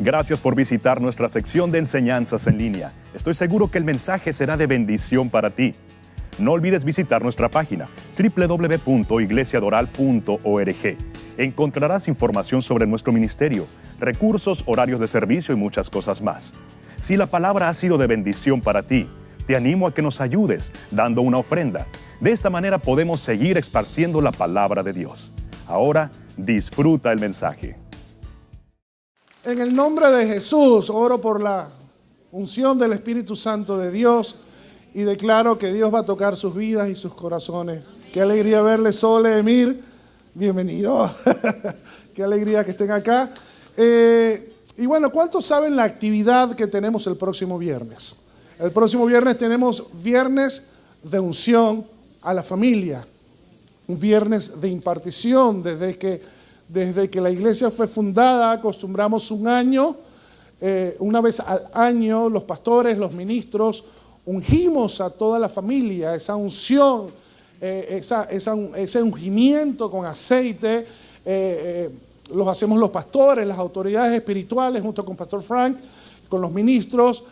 Gracias por visitar nuestra sección de enseñanzas en línea. Estoy seguro que el mensaje será de bendición para ti. No olvides visitar nuestra página www.iglesiadoral.org. Encontrarás información sobre nuestro ministerio, recursos, horarios de servicio y muchas cosas más. Si la palabra ha sido de bendición para ti, te animo a que nos ayudes dando una ofrenda. De esta manera podemos seguir esparciendo la palabra de Dios. Ahora, disfruta el mensaje. En el nombre de Jesús, oro por la unción del Espíritu Santo de Dios y declaro que Dios va a tocar sus vidas y sus corazones. Qué alegría verle, Sole, Emir. Bienvenido. Qué alegría que estén acá. Y bueno, ¿cuántos saben la actividad que tenemos el próximo viernes? El próximo viernes tenemos viernes de unción a la familia. Un viernes de impartición. Desde que la iglesia fue fundada, acostumbramos un año, una vez al año, los pastores, los ministros, ungimos a toda la familia, esa unción, ese ungimiento con aceite, los hacemos los pastores, las autoridades espirituales, junto con Pastor Frank, con los ministros,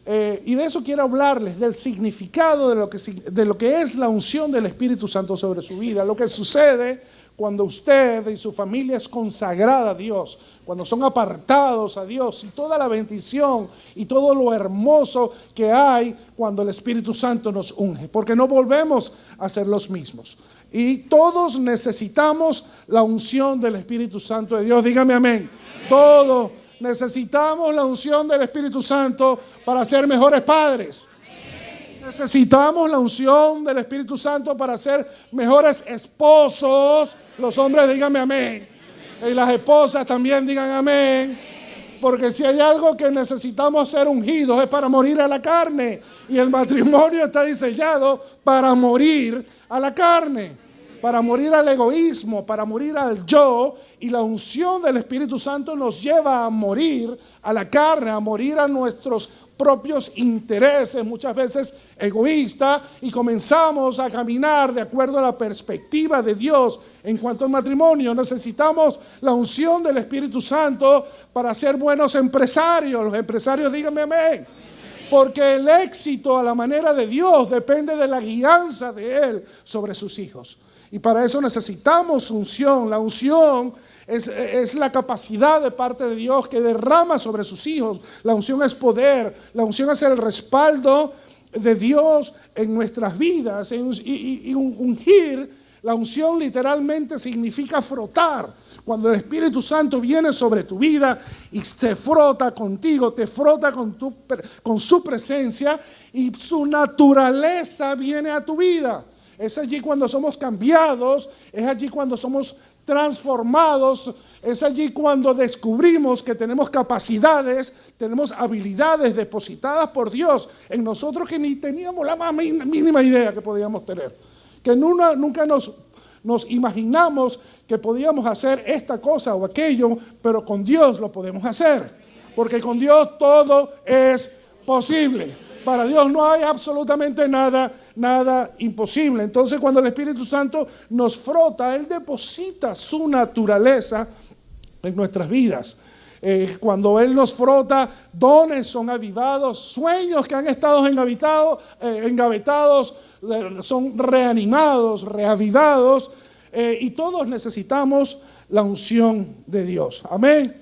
y de eso quiero hablarles, del significado de lo que es la unción del Espíritu Santo sobre su vida, lo que sucede cuando usted y su familia es consagrada a Dios, cuando son apartados a Dios, y toda la bendición y todo lo hermoso que hay cuando el Espíritu Santo nos unge, porque no volvemos a ser los mismos. Y todos necesitamos la unción del Espíritu Santo de Dios. Dígame amén. Todos necesitamos la unción del Espíritu Santo para ser mejores padres. Necesitamos la unción del Espíritu Santo para ser mejores esposos. Los hombres díganme amén. Y las esposas también digan amén. Porque si hay algo que necesitamos ser ungidos es para morir a la carne. Y el matrimonio está diseñado para morir a la carne. Para morir al egoísmo, para morir al yo. Y la unción del Espíritu Santo nos lleva a morir a la carne, a morir a nuestros propios intereses, muchas veces egoístas, y comenzamos a caminar de acuerdo a la perspectiva de Dios. En cuanto al matrimonio, necesitamos la unción del Espíritu Santo para ser buenos empresarios. Los empresarios díganme amén. Porque el éxito a la manera de Dios depende de la guianza de Él sobre sus hijos. Y para eso necesitamos unción. La unción es la capacidad de parte de Dios que derrama sobre sus hijos. La unción es poder. La unción es el respaldo de Dios en nuestras vidas. Y ungir, la unción literalmente significa frotar. Cuando el Espíritu Santo viene sobre tu vida y te frota contigo, te frota con su presencia y su naturaleza viene a tu vida. Es allí cuando somos cambiados, es allí cuando somos transformados, es allí cuando descubrimos que tenemos capacidades, tenemos habilidades depositadas por Dios en nosotros que ni teníamos la más mínima idea que podíamos tener. Que nunca nos imaginamos que podíamos hacer esta cosa o aquello, pero con Dios lo podemos hacer. Porque con Dios todo es posible. Para Dios no hay absolutamente nada imposible. Entonces, cuando el Espíritu Santo nos frota, Él deposita su naturaleza en nuestras vidas. Cuando Él nos frota, dones son avivados, sueños que han estado engavetados son reanimados, reavivados, y todos necesitamos la unción de Dios. Amén.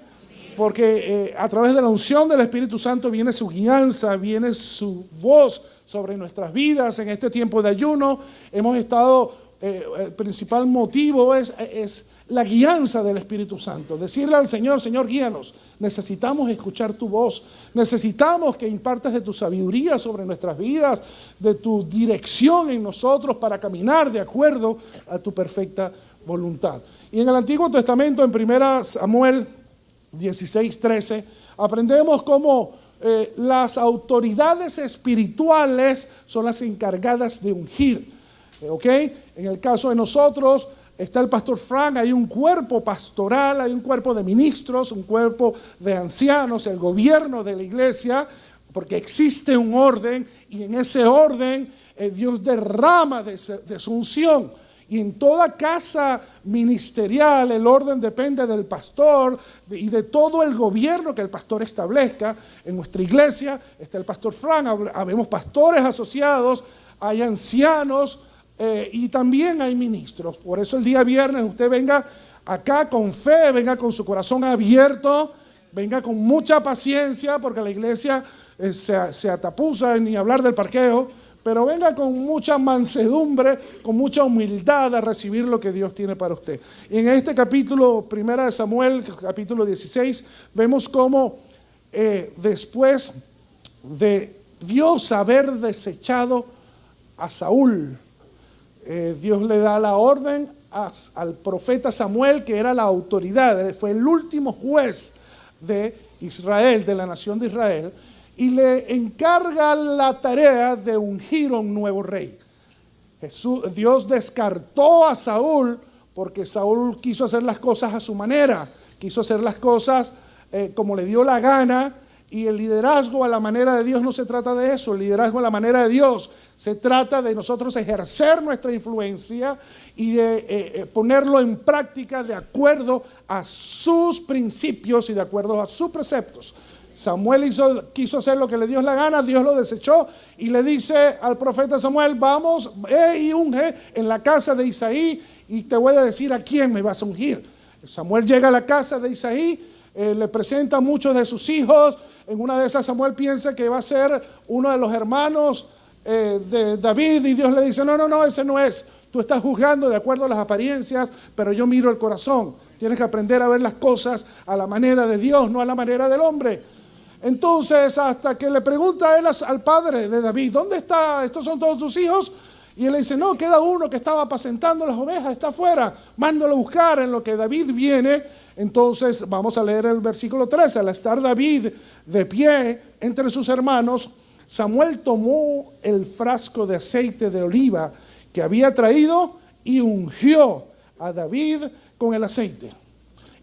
Porque a través de la unción del Espíritu Santo viene su guianza, viene su voz sobre nuestras vidas. En este tiempo de ayuno hemos estado, el principal motivo es la guianza del Espíritu Santo. Decirle al Señor, Señor, guíanos. Necesitamos escuchar tu voz. Necesitamos que impartas de tu sabiduría sobre nuestras vidas, de tu dirección en nosotros para caminar de acuerdo a tu perfecta voluntad. Y en el Antiguo Testamento, en 1 Samuel 16:13, aprendemos cómo las autoridades espirituales son las encargadas de ungir. En el caso de nosotros está el pastor Frank, hay un cuerpo pastoral, hay un cuerpo de ministros, un cuerpo de ancianos, el gobierno de la iglesia, porque existe un orden y en ese orden Dios derrama de su unción. Y en toda casa ministerial el orden depende del pastor y de todo el gobierno que el pastor establezca. En nuestra iglesia está el pastor Frank, habemos pastores asociados, hay ancianos y también hay ministros. Por eso el día viernes usted venga acá con fe, venga con su corazón abierto, venga con mucha paciencia, porque la iglesia se atapuza en ni hablar del parqueo. Pero venga con mucha mansedumbre, con mucha humildad a recibir lo que Dios tiene para usted. Y en este capítulo, 1 de Samuel, capítulo 16, vemos cómo después de Dios haber desechado a Saúl, Dios le da la orden al profeta Samuel, que era la autoridad, fue el último juez de Israel, de la nación de Israel, y le encarga la tarea de ungir a un nuevo rey. Dios descartó a Saúl porque Saúl quiso hacer las cosas a su manera, quiso hacer las cosas como le dio la gana, y el liderazgo a la manera de Dios no se trata de eso. El liderazgo a la manera de Dios se trata de nosotros ejercer nuestra influencia y de ponerlo en práctica de acuerdo a sus principios y de acuerdo a sus preceptos. Samuel quiso hacer lo que le dio la gana, Dios lo desechó y le dice al profeta Samuel: vamos y unge en la casa de Isaí y te voy a decir a quién me vas a ungir. Samuel llega a la casa de Isaí, le presenta a muchos de sus hijos. En una de esas Samuel piensa que va a ser uno de los hermanos de David, y Dios le dice: no, ese no es. Tú estás juzgando de acuerdo a las apariencias, pero yo miro el corazón. Tienes que aprender a ver las cosas a la manera de Dios, no a la manera del hombre. Entonces, hasta que le pregunta a él al padre de David: ¿dónde está? ¿Estos son todos tus hijos? Y él le dice: no, queda uno que estaba apacentando las ovejas, está afuera, mándalo a buscar. En lo que David viene, entonces vamos a leer el versículo 13. Al estar David de pie entre sus hermanos, Samuel tomó el frasco de aceite de oliva que había traído y ungió a David con el aceite.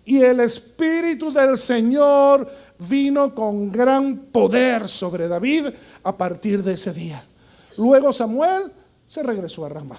Y el Espíritu del Señor vino con gran poder sobre David a partir de ese día. Luego Samuel se regresó a Ramá.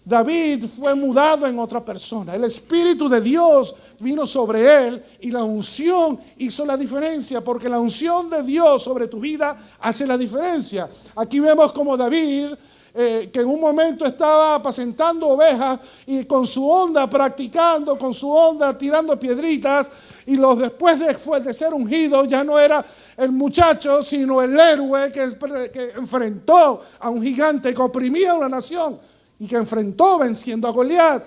David fue mudado en otra persona. El Espíritu de Dios vino sobre él y la unción hizo la diferencia, porque la unción de Dios sobre tu vida hace la diferencia. Aquí vemos como David, que en un momento estaba apacentando ovejas y con su onda practicando, con su onda tirando piedritas, y después de ser ungido ya no era el muchacho, sino el héroe que enfrentó a un gigante que oprimía a una nación y que enfrentó venciendo a Goliat.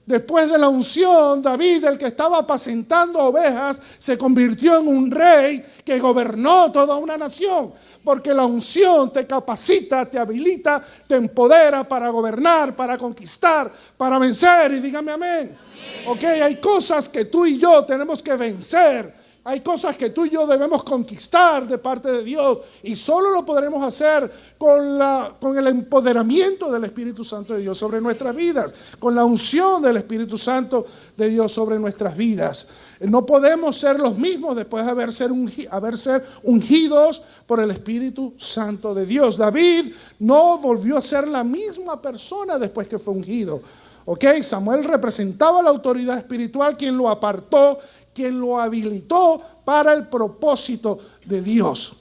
Después de la unción, David, el que estaba apacentando ovejas, se convirtió en un rey que gobernó toda una nación. Porque la unción te capacita, te habilita, te empodera para gobernar, para conquistar, para vencer. Y dígame amén. Ok, hay cosas que tú y yo tenemos que vencer. Hay cosas que tú y yo debemos conquistar de parte de Dios, y solo lo podremos hacer con el empoderamiento del Espíritu Santo de Dios sobre nuestras vidas, con la unción del Espíritu Santo de Dios sobre nuestras vidas. No podemos ser los mismos después de haber ser ungidos por el Espíritu Santo de Dios. David no volvió a ser la misma persona después que fue ungido. Ok, Samuel representaba la autoridad espiritual, quien lo apartó, quien lo habilitó para el propósito de Dios.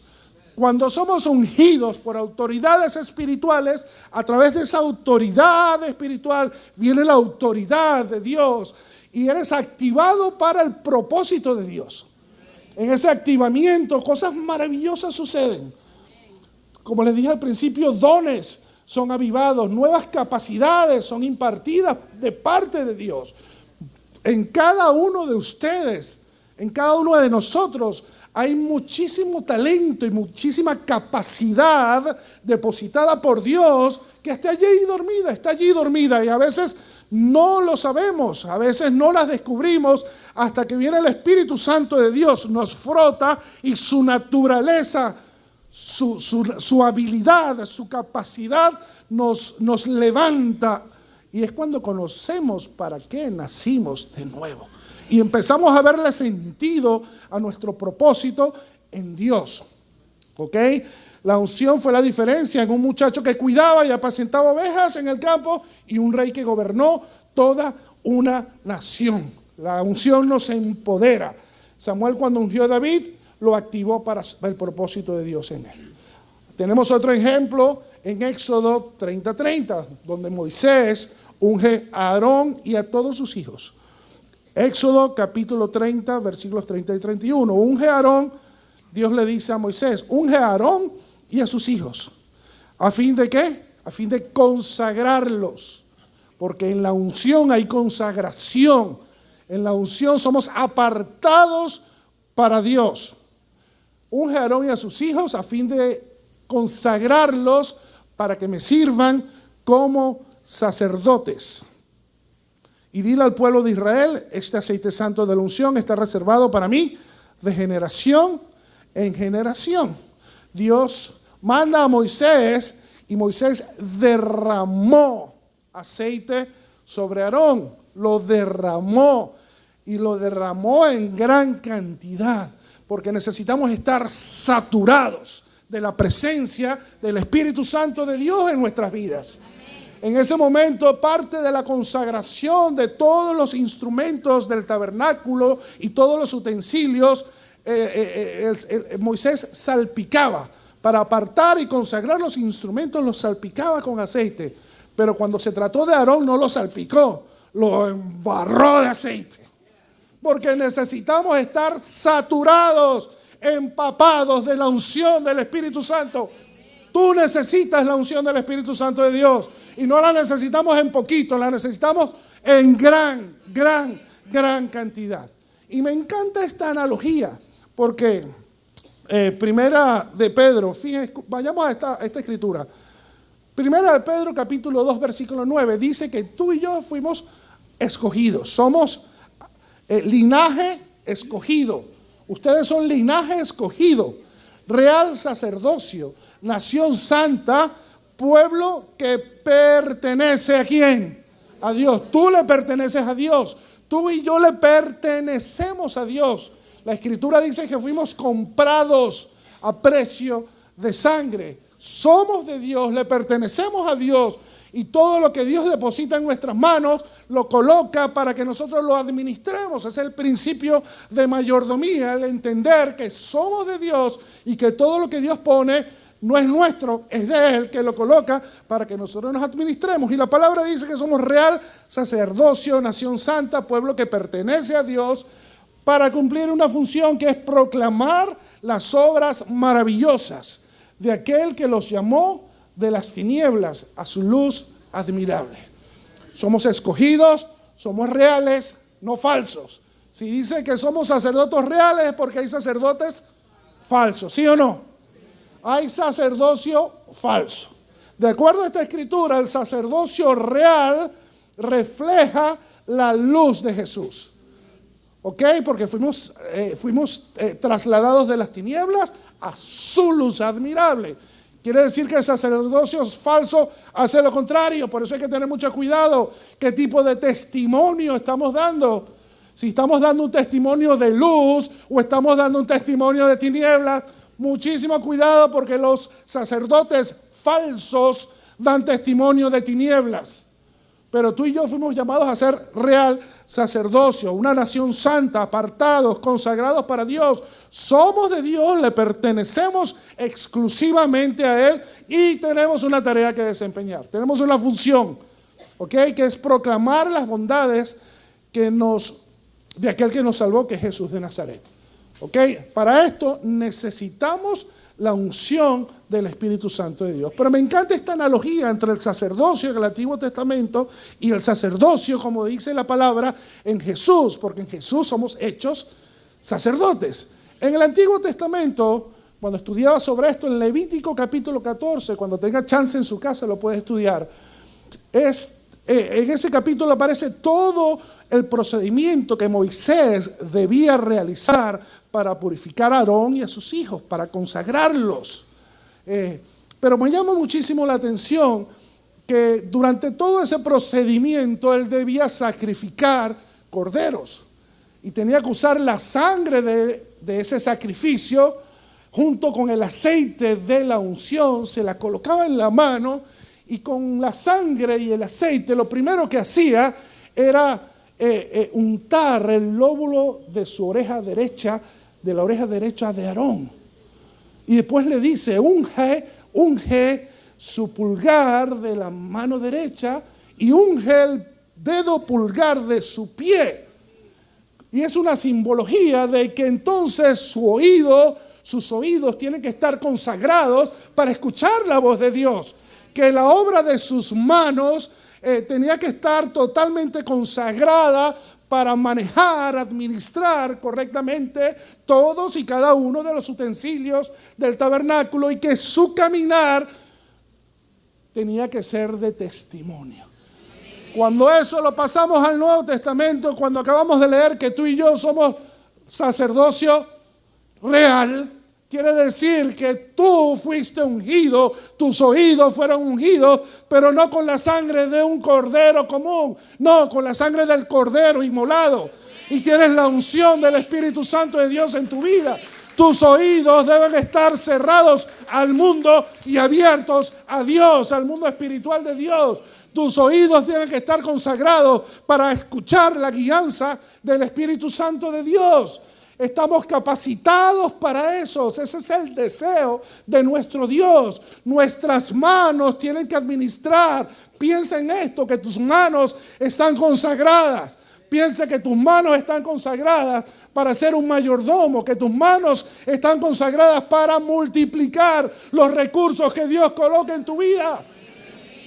Cuando somos ungidos por autoridades espirituales, a través de esa autoridad espiritual viene la autoridad de Dios y eres activado para el propósito de Dios. En ese activamiento cosas maravillosas suceden. Como les dije al principio, dones son avivados, nuevas capacidades son impartidas de parte de Dios. En cada uno de ustedes, en cada uno de nosotros, hay muchísimo talento y muchísima capacidad depositada por Dios que está allí dormida, y a veces no lo sabemos, a veces no las descubrimos hasta que viene el Espíritu Santo de Dios, nos frota y su naturaleza, su habilidad, su capacidad nos levanta. Y es cuando conocemos para qué nacimos de nuevo. Y empezamos a verle sentido a nuestro propósito en Dios. ¿Ok? La unción fue la diferencia en un muchacho que cuidaba y apacentaba ovejas en el campo y un rey que gobernó toda una nación. La unción nos empodera. Samuel, cuando ungió a David, lo activó para el propósito de Dios en él. Tenemos otro ejemplo en Éxodo 30:30, donde Moisés unge a Aarón y a todos sus hijos. Éxodo capítulo 30, versículos 30 y 31. Unge a Aarón, Dios le dice a Moisés, unge a Aarón y a sus hijos. ¿A fin de qué? A fin de consagrarlos. Porque en la unción hay consagración. En la unción somos apartados para Dios. Unge a Aarón y a sus hijos a fin de consagrarlos para que me sirvan como sacerdotes. Y dile al pueblo de Israel, este aceite santo de la unción está reservado para mí de generación en generación. Dios manda a Moisés y Moisés derramó aceite sobre Aarón. Lo derramó y lo derramó en gran cantidad porque necesitamos estar saturados de la presencia del Espíritu Santo de Dios en nuestras vidas. En ese momento, parte de la consagración de todos los instrumentos del tabernáculo y todos los utensilios, Moisés salpicaba. Para apartar y consagrar los instrumentos, los salpicaba con aceite. Pero cuando se trató de Aarón, no lo salpicó, lo embarró de aceite. Porque necesitamos estar saturados, empapados de la unción del Espíritu Santo. Tú necesitas la unción del Espíritu Santo de Dios. Y no la necesitamos en poquito, la necesitamos en gran cantidad. Y me encanta esta analogía, porque Primera de Pedro, fíjense, vayamos a esta escritura. Primera de Pedro, capítulo 2, versículo 9, dice que tú y yo fuimos escogidos. Somos linaje escogido. Ustedes son linaje escogido, real sacerdocio, nación santa, pueblo que pertenece ¿a quién? A Dios. Tú le perteneces a Dios. Tú y yo le pertenecemos a Dios. La Escritura dice que fuimos comprados a precio de sangre. Somos de Dios, le pertenecemos a Dios. Y todo lo que Dios deposita en nuestras manos, lo coloca para que nosotros lo administremos. Es el principio de mayordomía, el entender que somos de Dios y que todo lo que Dios pone no es nuestro, es de Él, que lo coloca para que nosotros nos administremos. Y la palabra dice que somos real sacerdocio, nación santa, pueblo que pertenece a Dios, para cumplir una función que es proclamar las obras maravillosas de aquel que los llamó de las tinieblas a su luz admirable. Somos escogidos, somos reales, no falsos. Si dice que somos sacerdotes reales es porque hay sacerdotes falsos, ¿sí o no? Hay sacerdocio falso. De acuerdo a esta escritura, el sacerdocio real refleja la luz de Jesús. ¿Ok? Porque fuimos trasladados de las tinieblas a su luz admirable. Quiere decir que el sacerdocio falso hace lo contrario. Por eso hay que tener mucho cuidado qué tipo de testimonio estamos dando. Si estamos dando un testimonio de luz o estamos dando un testimonio de tinieblas. Muchísimo cuidado porque los sacerdotes falsos dan testimonio de tinieblas. Pero tú y yo fuimos llamados a ser real sacerdocio, una nación santa, apartados, consagrados para Dios. Somos de Dios, le pertenecemos exclusivamente a Él y tenemos una tarea que desempeñar. Tenemos una función, ¿ok? Que es proclamar las bondades de aquel que nos salvó, que es Jesús de Nazaret. ¿Ok? Para esto necesitamos la unción del Espíritu Santo de Dios. Pero me encanta esta analogía entre el sacerdocio en el Antiguo Testamento y el sacerdocio, como dice la palabra, en Jesús, porque en Jesús somos hechos sacerdotes. En el Antiguo Testamento, cuando estudiaba sobre esto, en Levítico capítulo 14, cuando tenga chance en su casa lo puede estudiar, en ese capítulo aparece todo el procedimiento que Moisés debía realizar para purificar a Aarón y a sus hijos, para consagrarlos. Pero me llama muchísimo la atención que durante todo ese procedimiento él debía sacrificar corderos y tenía que usar la sangre de ese sacrificio junto con el aceite de la unción, se la colocaba en la mano y con la sangre y el aceite lo primero que hacía era untar el lóbulo de su oreja derecha, de la oreja derecha de Aarón. Y después le dice, unge su pulgar de la mano derecha y unge el dedo pulgar de su pie. Y es una simbología de que entonces sus oídos tienen que estar consagrados para escuchar la voz de Dios. Que la obra de sus manos tenía que estar totalmente consagrada para manejar, administrar correctamente todos y cada uno de los utensilios del tabernáculo, y que su caminar tenía que ser de testimonio. Cuando eso lo pasamos al Nuevo Testamento, cuando acabamos de leer que tú y yo somos sacerdocio real, quiere decir que tú fuiste ungido, tus oídos fueron ungidos, pero no con la sangre de un cordero común, no, con la sangre del cordero inmolado. Y tienes la unción del Espíritu Santo de Dios en tu vida. Tus oídos deben estar cerrados al mundo y abiertos a Dios, al mundo espiritual de Dios. Tus oídos tienen que estar consagrados para escuchar la guianza del Espíritu Santo de Dios. Estamos capacitados para eso. Ese es el deseo de nuestro Dios. Nuestras manos tienen que administrar. Piensa en esto, que tus manos están consagradas. Piensa que tus manos están consagradas para ser un mayordomo, que tus manos están consagradas para multiplicar los recursos que Dios coloca en tu vida.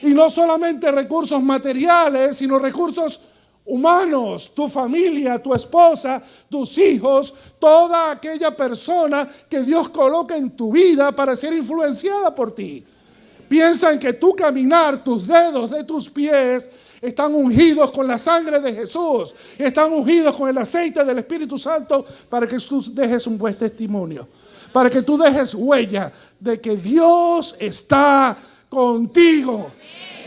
Y no solamente recursos materiales, sino recursos humanos, tu familia, tu esposa, tus hijos, toda aquella persona que Dios coloca en tu vida para ser influenciada por ti. Piensa en que tu caminar, tus dedos de tus pies están ungidos con la sangre de Jesús, están ungidos con el aceite del Espíritu Santo para que tú dejes un buen testimonio, para que tú dejes huella de que Dios está contigo.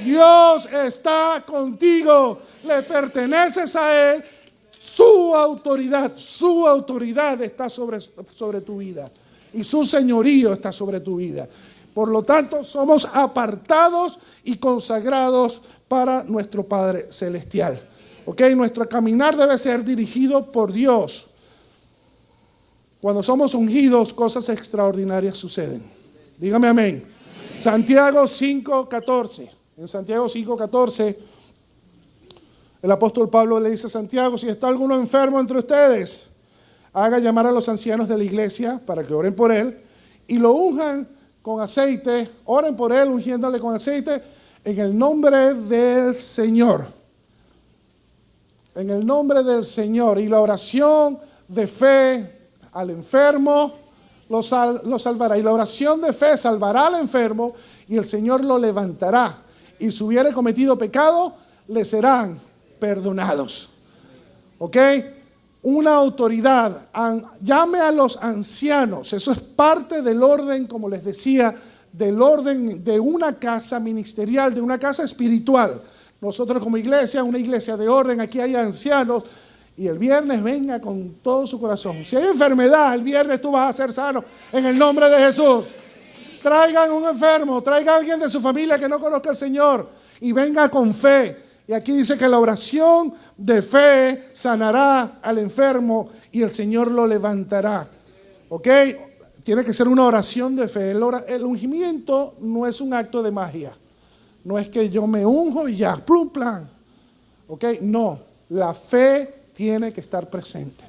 Dios está contigo, le perteneces a Él, su autoridad está sobre tu vida y su señorío está sobre tu vida. Por lo tanto, somos apartados y consagrados para nuestro Padre Celestial. ¿Ok? Nuestro caminar debe ser dirigido por Dios. Cuando somos ungidos, cosas extraordinarias suceden. Dígame amén. Santiago 5:14. En Santiago 5:14, el apóstol Pablo le dice a Santiago: si está alguno enfermo entre ustedes, haga llamar a los ancianos de la iglesia para que oren por él y lo unjan con aceite. Oren por él ungiéndole con aceite en el nombre del Señor. En el nombre del Señor. Y la oración de fe al enfermo lo salvará. Y la oración de fe salvará al enfermo y el Señor lo levantará. Y si hubiere cometido pecado, le serán perdonados. ¿Ok? Una autoridad. Llame a los ancianos. Eso es parte del orden, como les decía, del orden de una casa ministerial, de una casa espiritual. Nosotros como iglesia, una iglesia de orden, aquí hay ancianos. Y el viernes venga con todo su corazón. Si hay enfermedad, el viernes tú vas a ser sano en el nombre de Jesús. Traigan un enfermo, traigan a alguien de su familia que no conozca al Señor y venga con fe. Y aquí dice que la oración de fe sanará al enfermo y el Señor lo levantará. ¿Ok? Tiene que ser una oración de fe. El ungimiento no es un acto de magia. No es que yo me unjo y ya, plum, plan. ¿Ok? No, la fe tiene que estar presente.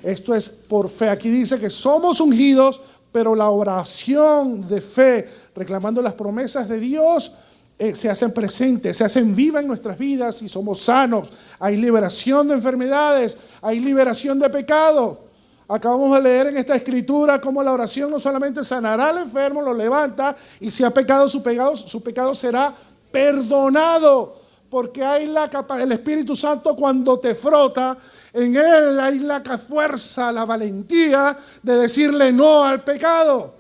Esto es por fe. Aquí dice que somos ungidos, pero la oración de fe, reclamando las promesas de Dios, se hacen presentes, se hacen vivas en nuestras vidas y somos sanos. Hay liberación de enfermedades, hay liberación de pecado. Acabamos de leer en esta escritura cómo la oración no solamente sanará al enfermo, lo levanta, y si ha pecado su pecado será perdonado. Porque hay el Espíritu Santo, cuando te frota, en él hay la fuerza, la valentía de decirle no al pecado.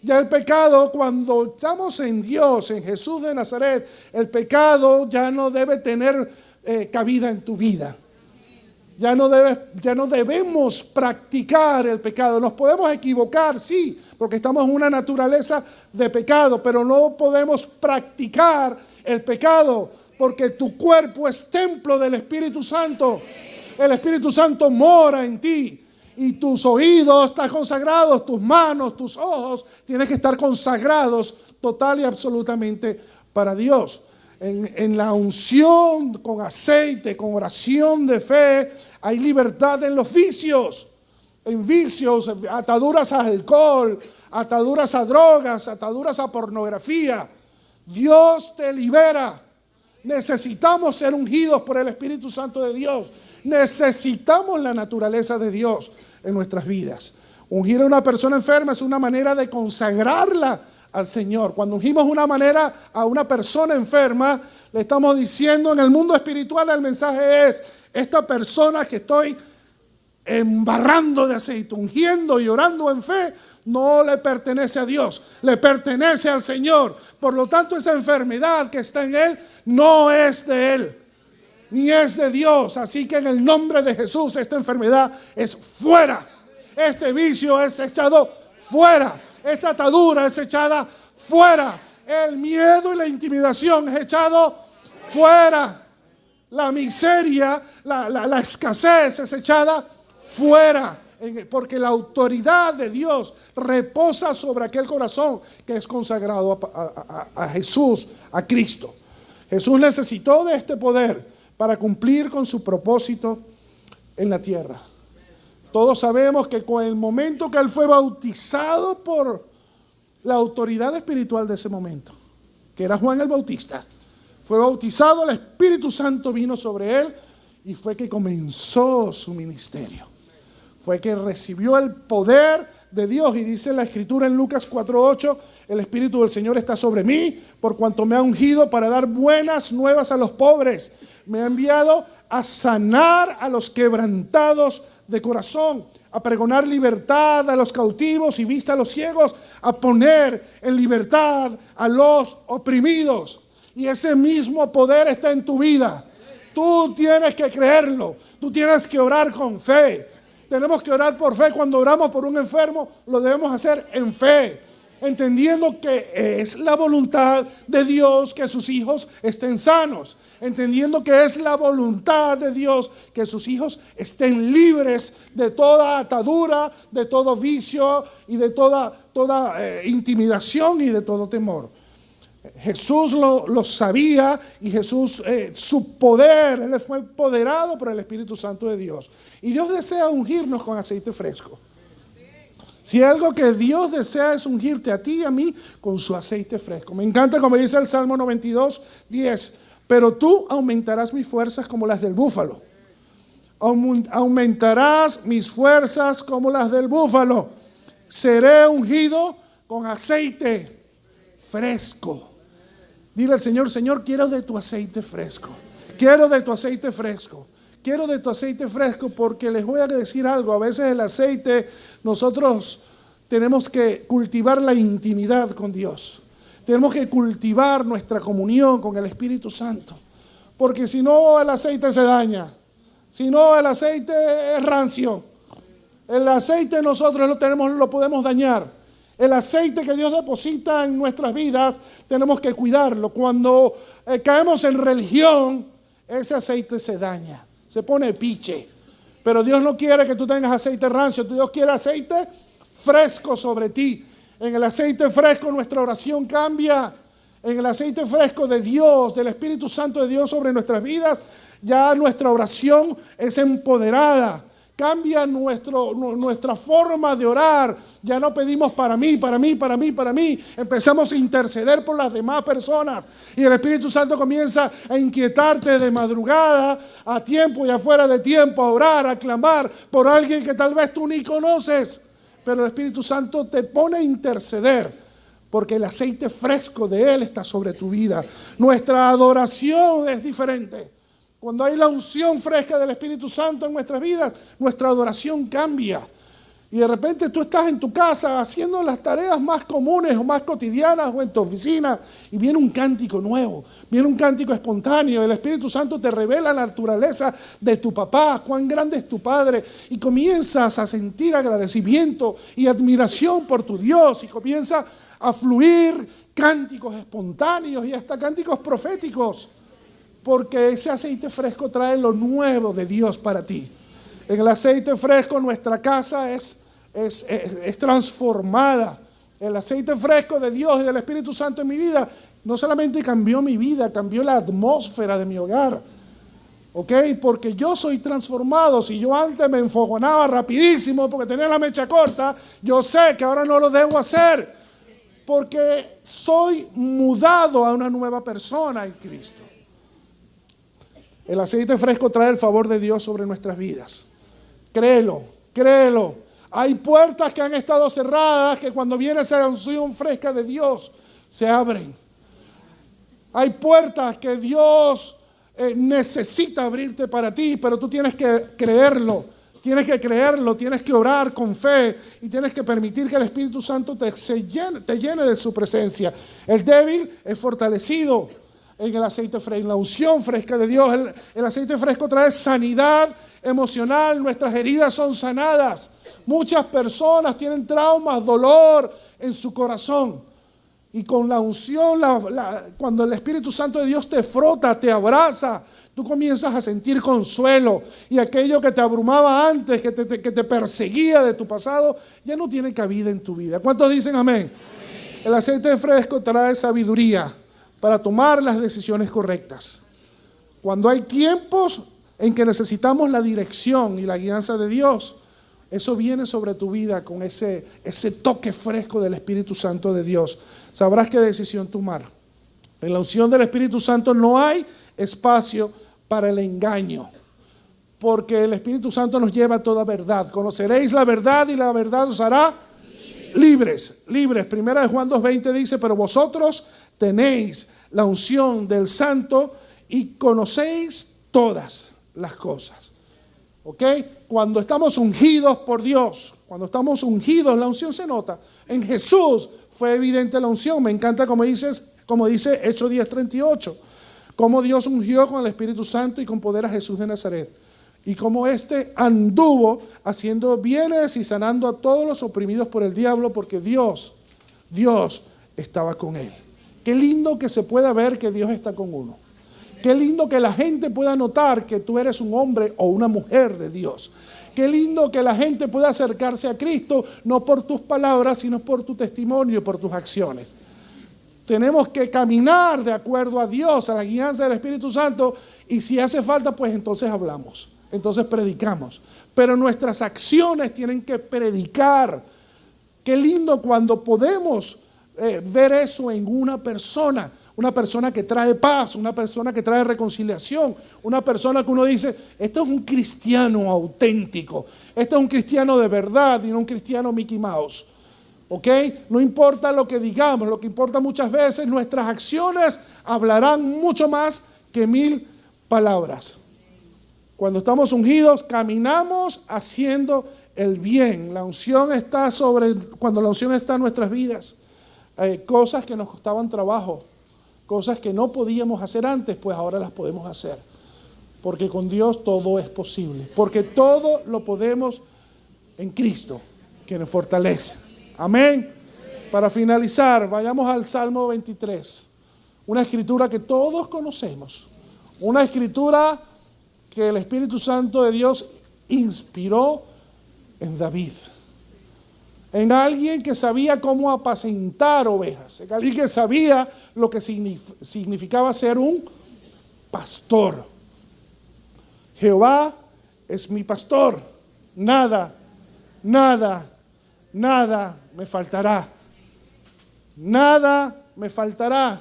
Ya el pecado, cuando estamos en Dios, en Jesús de Nazaret, el pecado ya no debe tener cabida en tu vida. Ya no debemos practicar el pecado. Nos podemos equivocar, sí, porque estamos en una naturaleza de pecado, pero no podemos practicar el pecado, porque tu cuerpo es templo del Espíritu Santo. El Espíritu Santo mora en ti. Y tus oídos están consagrados, tus manos, tus ojos, tienen que estar consagrados total y absolutamente para Dios. En la unción con aceite, con oración de fe, hay libertad en los vicios. En vicios, ataduras a alcohol, ataduras a drogas, ataduras a pornografía. Dios te libera. Necesitamos ser ungidos por el Espíritu Santo de Dios. Necesitamos la naturaleza de Dios en nuestras vidas. Ungir a una persona enferma es una manera de consagrarla al Señor. Cuando ungimos a una persona enferma, le estamos diciendo en el mundo espiritual, el mensaje es: esta persona que estoy embarrando de aceite, ungiendo y orando en fe, no le pertenece a Dios, le pertenece al Señor. Por lo tanto, esa enfermedad que está en él no es de él, ni es de Dios. Así que en el nombre de Jesús, esta enfermedad es fuera. Este vicio es echado fuera. Esta atadura es echada fuera. El miedo y la intimidación es echado fuera. La miseria, la escasez es echada fuera. Porque la autoridad de Dios reposa sobre aquel corazón que es consagrado a Jesús, a Cristo. Jesús necesitó de este poder para cumplir con su propósito en la tierra. Todos sabemos que con el momento que él fue bautizado por la autoridad espiritual de ese momento, que era Juan el Bautista, fue bautizado, el Espíritu Santo vino sobre él y fue que comenzó su ministerio. Fue que recibió el poder de Dios. Y dice la Escritura en Lucas 4:8: el Espíritu del Señor está sobre mí, por cuanto me ha ungido para dar buenas nuevas a los pobres. Me ha enviado a sanar a los quebrantados de corazón, a pregonar libertad a los cautivos y vista a los ciegos, a poner en libertad a los oprimidos. Y ese mismo poder está en tu vida. Tú tienes que creerlo. Tú tienes que orar con fe. Tenemos que orar por fe. Cuando oramos por un enfermo, lo debemos hacer en fe, entendiendo que es la voluntad de Dios que sus hijos estén sanos, entendiendo que es la voluntad de Dios que sus hijos estén libres de toda atadura, de todo vicio y de toda intimidación y de todo temor. Jesús lo sabía, y Jesús, su poder, él fue empoderado por el Espíritu Santo de Dios. Y Dios desea ungirnos con aceite fresco. Si algo que Dios desea es ungirte a ti y a mí con su aceite fresco. Me encanta como dice el Salmo 92:10: pero tú aumentarás mis fuerzas como las del búfalo. Aumentarás mis fuerzas como las del búfalo. Seré ungido con aceite fresco. Dile al Señor: Señor, quiero de tu aceite fresco. Quiero de tu aceite fresco. Quiero de tu aceite fresco, porque les voy a decir algo. A veces el aceite, nosotros tenemos que cultivar la intimidad con Dios. Tenemos que cultivar nuestra comunión con el Espíritu Santo. Porque si no, el aceite se daña. Si no, el aceite es rancio. El aceite nosotros lo podemos dañar. El aceite que Dios deposita en nuestras vidas, tenemos que cuidarlo. Cuando caemos en religión, ese aceite se daña, se pone piche. Pero Dios no quiere que tú tengas aceite rancio. Dios quiere aceite fresco sobre ti. En el aceite fresco nuestra oración cambia. En el aceite fresco de Dios, del Espíritu Santo de Dios sobre nuestras vidas, ya nuestra oración es empoderada. Cambia nuestra forma de orar. Ya no pedimos para mí, para mí, para mí, para mí. Empezamos a interceder por las demás personas. Y el Espíritu Santo comienza a inquietarte de madrugada, a tiempo y afuera de tiempo, a orar, a clamar por alguien que tal vez tú ni conoces. Pero el Espíritu Santo te pone a interceder, porque el aceite fresco de Él está sobre tu vida. Nuestra adoración es diferente. Cuando hay la unción fresca del Espíritu Santo en nuestras vidas, nuestra adoración cambia. Y de repente tú estás en tu casa haciendo las tareas más comunes o más cotidianas o en tu oficina y viene un cántico nuevo, viene un cántico espontáneo. El Espíritu Santo te revela la naturaleza de tu papá, cuán grande es tu padre, y comienzas a sentir agradecimiento y admiración por tu Dios, y comienza a fluir cánticos espontáneos y hasta cánticos proféticos, porque ese aceite fresco trae lo nuevo de Dios para ti. En el aceite fresco nuestra casa es transformada. El aceite fresco de Dios y del Espíritu Santo en mi vida no solamente cambió mi vida, cambió la atmósfera de mi hogar. ¿Ok? Porque yo soy transformado. Si yo antes me enfogonaba rapidísimo porque tenía la mecha corta, yo sé que ahora no lo debo hacer, porque soy mudado a una nueva persona en Cristo. El aceite fresco trae el favor de Dios sobre nuestras vidas. Créelo, créelo. Hay puertas que han estado cerradas que cuando viene esa unción fresca de Dios se abren. Hay puertas que Dios necesita abrirte para ti, pero tú tienes que creerlo. Tienes que creerlo, tienes que orar con fe y tienes que permitir que el Espíritu Santo te llene de su presencia. El débil es fortalecido en el aceite fresco, en la unción fresca de Dios. El aceite fresco trae sanidad emocional, nuestras heridas son sanadas. Muchas personas tienen traumas, dolor en su corazón. Y con la unción, cuando el Espíritu Santo de Dios te frota, te abraza, tú comienzas a sentir consuelo. Y aquello que te abrumaba antes, que te perseguía de tu pasado, ya no tiene cabida en tu vida. ¿Cuántos dicen amén? El aceite fresco trae sabiduría para tomar las decisiones correctas. Cuando hay tiempos en que necesitamos la dirección y la guianza de Dios, eso viene sobre tu vida con ese toque fresco del Espíritu Santo de Dios. Sabrás qué decisión tomar. En la unción del Espíritu Santo no hay espacio para el engaño, porque el Espíritu Santo nos lleva a toda verdad. Conoceréis la verdad y la verdad os hará libres. Primera de Juan 2:20 dice, pero vosotros tenéis la unción del Santo y conocéis todas las cosas. ¿Ok? Cuando estamos ungidos por Dios, cuando estamos ungidos, la unción se nota. En Jesús fue evidente la unción. Me encanta como dice Hechos 10:38, cómo Dios ungió con el Espíritu Santo y con poder a Jesús de Nazaret, y cómo éste anduvo haciendo bienes y sanando a todos los oprimidos por el diablo, porque Dios estaba con él. Qué lindo que se pueda ver que Dios está con uno. Qué lindo que la gente pueda notar que tú eres un hombre o una mujer de Dios. Qué lindo que la gente pueda acercarse a Cristo, no por tus palabras, sino por tu testimonio, por tus acciones. Tenemos que caminar de acuerdo a Dios, a la guianza del Espíritu Santo, y si hace falta, pues entonces hablamos, entonces predicamos. Pero nuestras acciones tienen que predicar. Qué lindo cuando podemos ver eso en una persona que trae paz, una persona que trae reconciliación, una persona que uno dice, esto es un cristiano auténtico, esto es un cristiano de verdad y no un cristiano Mickey Mouse. ¿Ok? No importa lo que digamos, lo que importa muchas veces, nuestras acciones hablarán mucho más que 1000 palabras. Cuando estamos ungidos, caminamos haciendo el bien. La unción está cuando la unción está en nuestras vidas, cosas que nos costaban trabajo, cosas que no podíamos hacer antes, pues ahora las podemos hacer. Porque con Dios todo es posible. Porque todo lo podemos en Cristo, que nos fortalece. Amén. Para finalizar, vayamos al Salmo 23. Una escritura que todos conocemos. Una escritura que el Espíritu Santo de Dios inspiró en David. En alguien que sabía cómo apacentar ovejas. En alguien que sabía lo que significaba ser un pastor. Jehová es mi pastor. Nada me faltará. Nada me faltará.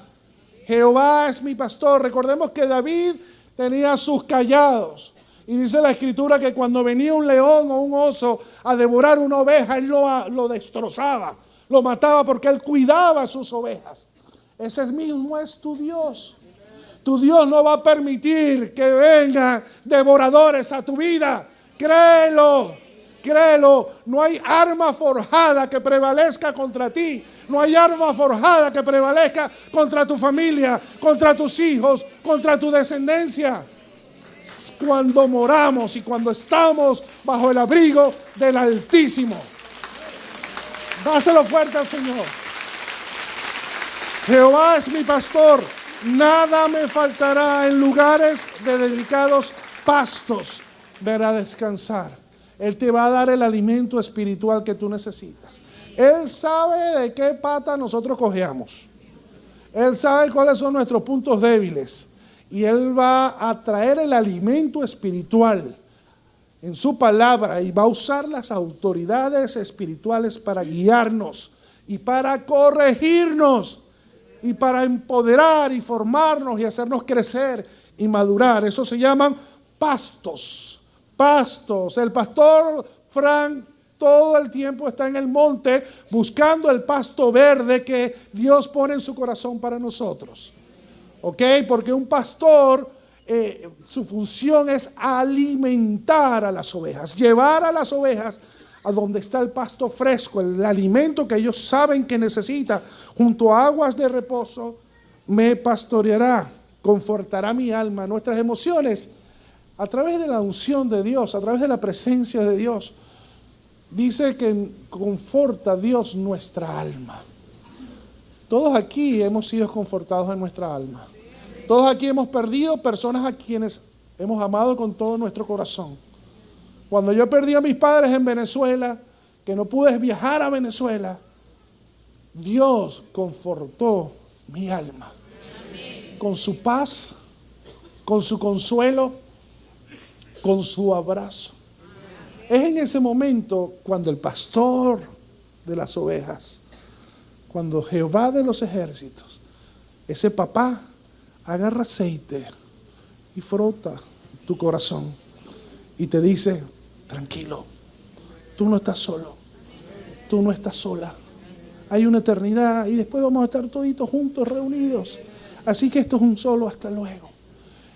Jehová es mi pastor. Recordemos que David tenía sus callados. Y dice la Escritura que cuando venía un león o un oso a devorar una oveja, él lo destrozaba, lo mataba porque él cuidaba sus ovejas. Ese mismo es tu Dios. Tu Dios no va a permitir que vengan devoradores a tu vida. Créelo, Créelo, no hay arma forjada que prevalezca contra ti. No hay arma forjada que prevalezca contra tu familia, contra tus hijos, contra tu descendencia. Cuando moramos y cuando estamos bajo el abrigo del Altísimo. Dáselo fuerte al Señor. Jehová es mi pastor, nada me faltará. En lugares de delicados pastos me hará descansar. Él te va a dar el alimento espiritual que tú necesitas. Él sabe de qué pata nosotros cojeamos. Él sabe cuáles son nuestros puntos débiles. Y Él va a traer el alimento espiritual en su palabra y va a usar las autoridades espirituales para guiarnos y para corregirnos y para empoderar y formarnos y hacernos crecer y madurar. Eso se llaman pastos. Pastos. El pastor Frank todo el tiempo está en el monte buscando el pasto verde que Dios pone en su corazón para nosotros. ¿Ok? Porque un pastor, su función es alimentar a las ovejas, llevar a las ovejas a donde está el pasto fresco, el alimento que ellos saben que necesita, junto a aguas de reposo, me pastoreará, confortará mi alma. Nuestras emociones, a través de la unción de Dios, a través de la presencia de Dios, dice que conforta Dios nuestra alma. Todos aquí hemos sido confortados en nuestra alma. Todos aquí hemos perdido personas a quienes hemos amado con todo nuestro corazón. Cuando yo perdí a mis padres en Venezuela, que no pude viajar a Venezuela, Dios confortó mi alma. Con su paz, con su consuelo, con su abrazo. Es en ese momento cuando el pastor de las ovejas, cuando Jehová de los ejércitos, ese papá, agarra aceite y frota tu corazón y te dice, tranquilo, tú no estás solo, tú no estás sola. Hay una eternidad y después vamos a estar toditos juntos, reunidos. Así que esto es un solo hasta luego.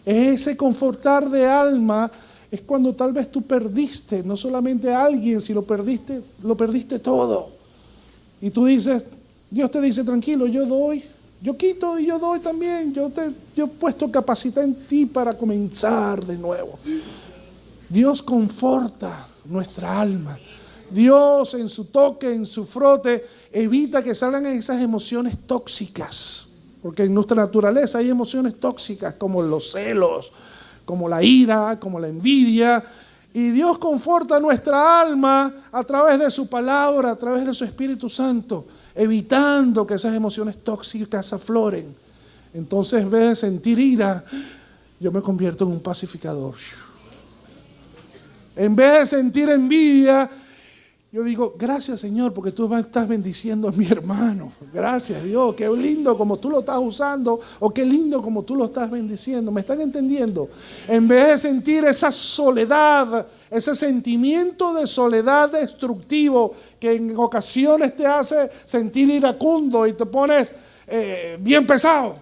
Ese confortar de alma es cuando tal vez tú perdiste, no solamente a alguien, si lo perdiste todo. Y tú dices, Dios te dice, tranquilo, yo doy, yo quito y yo doy también. Yo he puesto capacidad en ti para comenzar de nuevo. Dios conforta nuestra alma. Dios en su toque, en su frote, evita que salgan esas emociones tóxicas. Porque en nuestra naturaleza hay emociones tóxicas como los celos, como la ira, como la envidia. Y Dios conforta nuestra alma a través de su palabra, a través de su Espíritu Santo, evitando que esas emociones tóxicas afloren. Entonces, en vez de sentir ira, yo me convierto en un pacificador. En vez de sentir envidia, yo digo, gracias Señor, porque tú estás bendiciendo a mi hermano. Gracias Dios, qué lindo como tú lo estás usando, o qué lindo como tú lo estás bendiciendo. ¿Me están entendiendo? En vez de sentir esa soledad, ese sentimiento de soledad destructivo que en ocasiones te hace sentir iracundo y te pones bien pesado.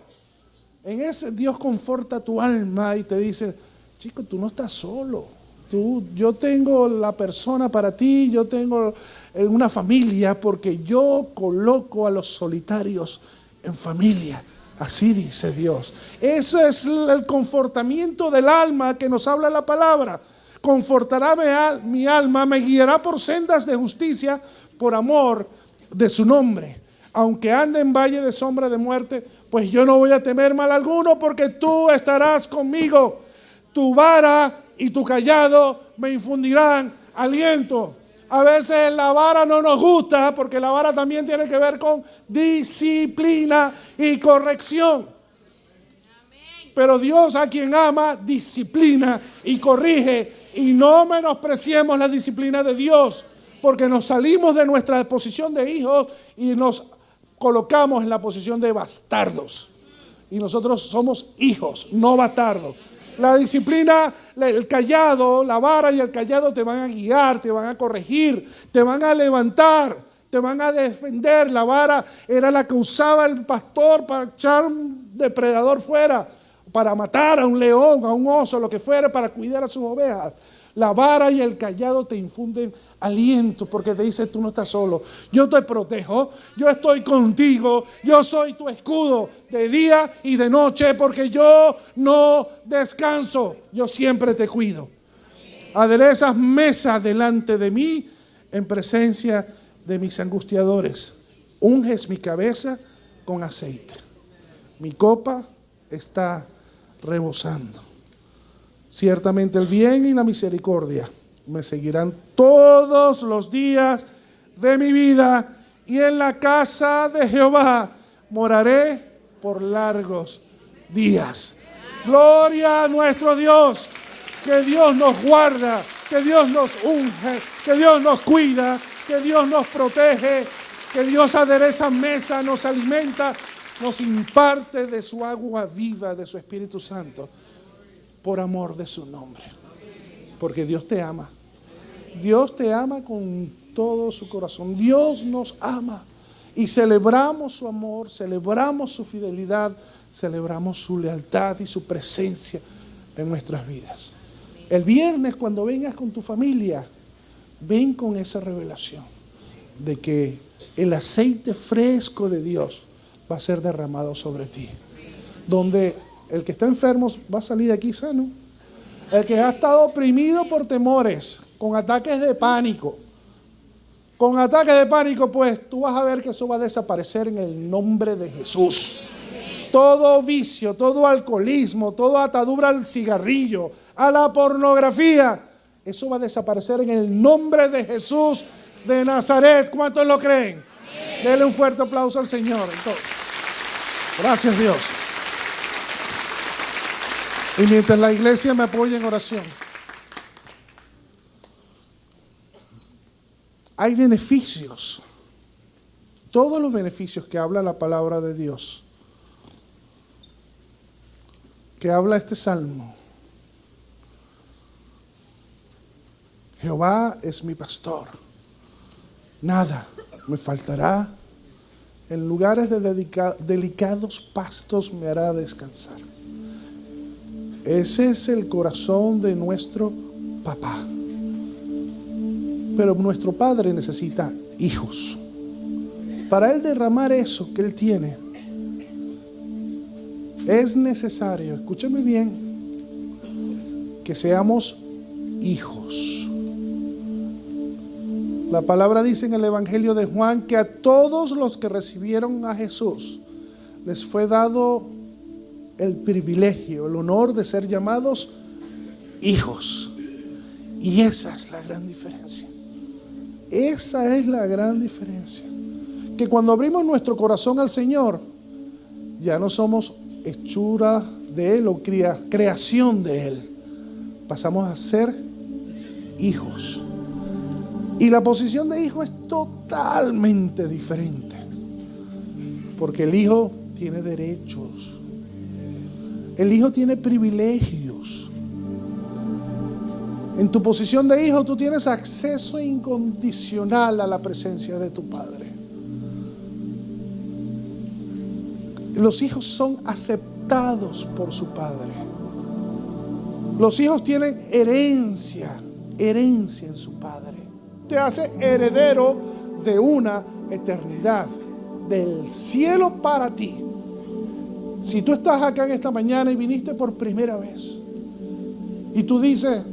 En ese Dios conforta tu alma y te dice, chico, tú no estás solo. Yo tengo la persona para ti, yo tengo una familia, porque yo coloco a los solitarios en familia. Así dice Dios. Ese es el confortamiento del alma que nos habla la palabra. Confortará mi alma, me guiará por sendas de justicia, por amor de su nombre. Aunque ande en valle de sombra de muerte, pues yo no voy a temer mal alguno, porque tú estarás conmigo. Tu vara y tu callado me infundirán aliento. A veces la vara no nos gusta, porque la vara también tiene que ver con disciplina y corrección. Pero Dios, a quien ama, disciplina y corrige. Y no menospreciemos la disciplina de Dios, porque nos salimos de nuestra posición de hijos y nos colocamos en la posición de bastardos. Y nosotros somos hijos, no bastardos. La disciplina, el callado, la vara y el callado te van a guiar, te van a corregir, te van a levantar, te van a defender. La vara era la que usaba el pastor para echar un depredador fuera, para matar a un león, a un oso, lo que fuera, para cuidar a sus ovejas. La vara y el cayado te infunden aliento porque te dice: tú no estás solo, yo te protejo, yo estoy contigo, yo soy tu escudo de día y de noche, porque yo no descanso, yo siempre te cuido. Aderezas mesa delante de mí en presencia de mis angustiadores. Unges mi cabeza con aceite. Mi copa está rebosando. Ciertamente el bien y la misericordia me seguirán todos los días de mi vida, y en la casa de Jehová moraré por largos días. Gloria a nuestro Dios. Que Dios nos guarda, que Dios nos unge, que Dios nos cuida, que Dios nos protege, que Dios adereza mesa, nos alimenta, nos imparte de su agua viva, de su Espíritu Santo, por amor de su nombre. Porque Dios te ama. Dios te ama con todo su corazón. Dios nos ama. Y celebramos su amor, celebramos su fidelidad, celebramos su lealtad y su presencia en nuestras vidas. El viernes, cuando vengas con tu familia, ven con esa revelación de que el aceite fresco de Dios va a ser derramado sobre ti. Donde el que está enfermo va a salir de aquí sano. El que ha estado oprimido por temores, con ataques de pánico, pues tú vas a ver que eso va a desaparecer en el nombre de Jesús. Todo vicio, todo alcoholismo, toda atadura al cigarrillo, a la pornografía, eso va a desaparecer en el nombre de Jesús de Nazaret. ¿Cuántos lo creen? Amén. Denle un fuerte aplauso al Señor. Entonces, gracias Dios. Y mientras la iglesia me apoya en oración, hay beneficios, todos los beneficios que habla la palabra de Dios, que habla este salmo. Jehová es mi pastor, nada me faltará. En lugares de delicados pastos me hará descansar. Ese es el corazón de nuestro papá. Pero nuestro padre necesita hijos. Para él derramar eso que él tiene, es necesario, escúchame bien, que seamos hijos. La palabra dice en el Evangelio de Juan que a todos los que recibieron a Jesús les fue dado el privilegio, el honor de ser llamados hijos. Y esa es la gran diferencia. Esa es la gran diferencia. Que cuando abrimos nuestro corazón al Señor, ya no somos hechura de Él o creación de Él. Pasamos a ser hijos. Y la posición de hijo es totalmente diferente. Porque el hijo tiene derechos. El hijo tiene privilegios. En tu posición de hijo tú tienes acceso incondicional a la presencia de tu padre. Los hijos son aceptados por su padre. Los hijos tienen herencia en su padre. Te hace heredero de una eternidad, del cielo para ti. Si tú estás acá en esta mañana y viniste por primera vez y tú dices: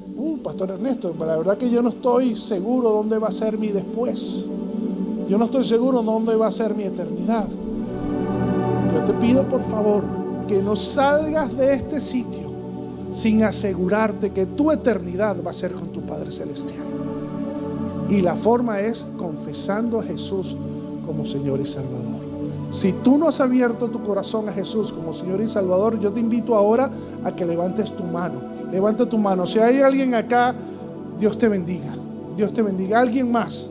Pastor Ernesto, la verdad que yo no estoy seguro dónde va a ser mi después, yo no estoy seguro dónde va a ser mi eternidad. Yo te pido por favor que no salgas de este sitio sin asegurarte que tu eternidad va a ser con tu Padre Celestial. Y la forma es confesando a Jesús como Señor y Salvador. Si tú no has abierto tu corazón a Jesús como Señor y Salvador, yo te invito ahora a que levantes tu mano. Levanta tu mano. Si hay alguien acá, Dios te bendiga. Dios te bendiga. Alguien más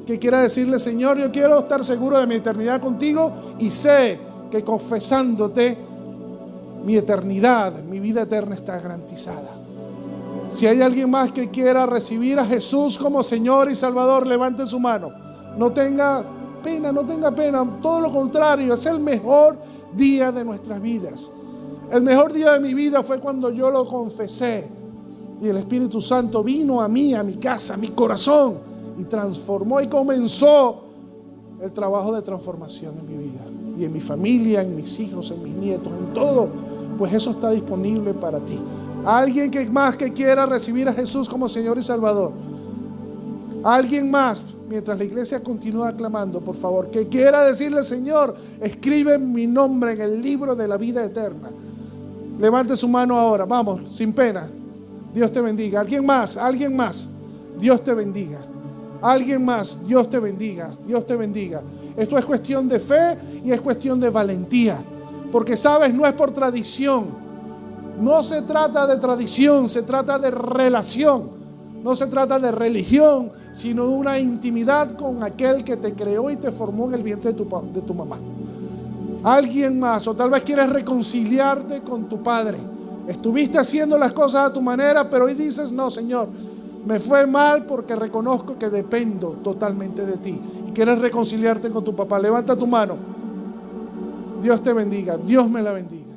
que quiera decirle: Señor, yo quiero estar seguro de mi eternidad contigo y sé que confesándote mi eternidad, mi vida eterna está garantizada. Si hay alguien más que quiera recibir a Jesús como Señor y Salvador, levante su mano. No tenga pena, todo lo contrario, es el mejor día de nuestras vidas. El mejor día de mi vida fue cuando yo lo confesé Y el Espíritu Santo vino a mí, a mi casa, a mi corazón, y transformó y comenzó el trabajo de transformación en mi vida. Y en mi familia, en mis hijos, en mis nietos, en todo. Pues eso está disponible para ti. Alguien que quiera recibir a Jesús como Señor y Salvador. Alguien más, mientras la iglesia continúa clamando, por favor, que quiera decirle: Señor, escribe mi nombre en el libro de la vida eterna. Levante su mano ahora, vamos, sin pena. Dios te bendiga. Alguien más, Dios te bendiga. Alguien más, Dios te bendiga, Dios te bendiga. Esto es cuestión de fe y es cuestión de valentía. Porque sabes, no es por tradición. No se trata de tradición, se trata de relación. No se trata de religión, sino de una intimidad con aquel que te creó y te formó en el vientre de tu mamá. Alguien más, o tal vez quieres reconciliarte con tu padre. Estuviste haciendo las cosas a tu manera, pero hoy dices: no, Señor, me fue mal porque reconozco que dependo totalmente de ti. Y quieres reconciliarte con tu papá. Levanta tu mano. Dios te bendiga. Dios me la bendiga.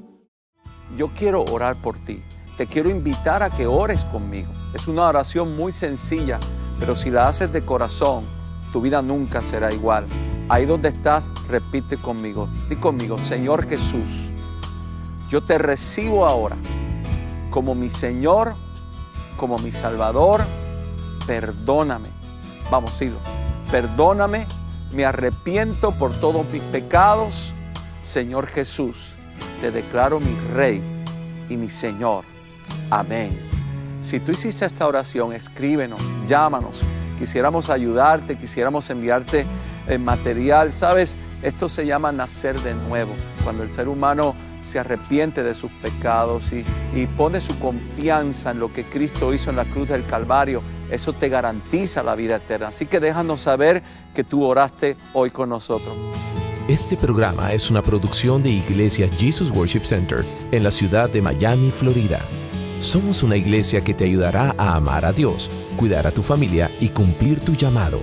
Yo quiero orar por ti. Te quiero invitar a que ores conmigo. Es una oración muy sencilla, pero si la haces de corazón, tu vida nunca será igual. Ahí donde estás, repite conmigo. Di conmigo: Señor Jesús, yo te recibo ahora como mi Señor, como mi Salvador. Perdóname. Vamos, dilo. Perdóname, me arrepiento por todos mis pecados. Señor Jesús, te declaro mi Rey y mi Señor. Amén. Si tú hiciste esta oración, escríbenos, llámanos. Quisiéramos ayudarte, quisiéramos enviarte material. ¿Sabes? Esto se llama nacer de nuevo. Cuando el ser humano se arrepiente de sus pecados y pone su confianza en lo que Cristo hizo en la cruz del Calvario, eso te garantiza la vida eterna. Así que déjanos saber que tú oraste hoy con nosotros. Este programa es una producción de Iglesia Jesus Worship Center en la ciudad de Miami, Florida. Somos una iglesia que te ayudará a amar a Dios, cuidar a tu familia y cumplir tu llamado.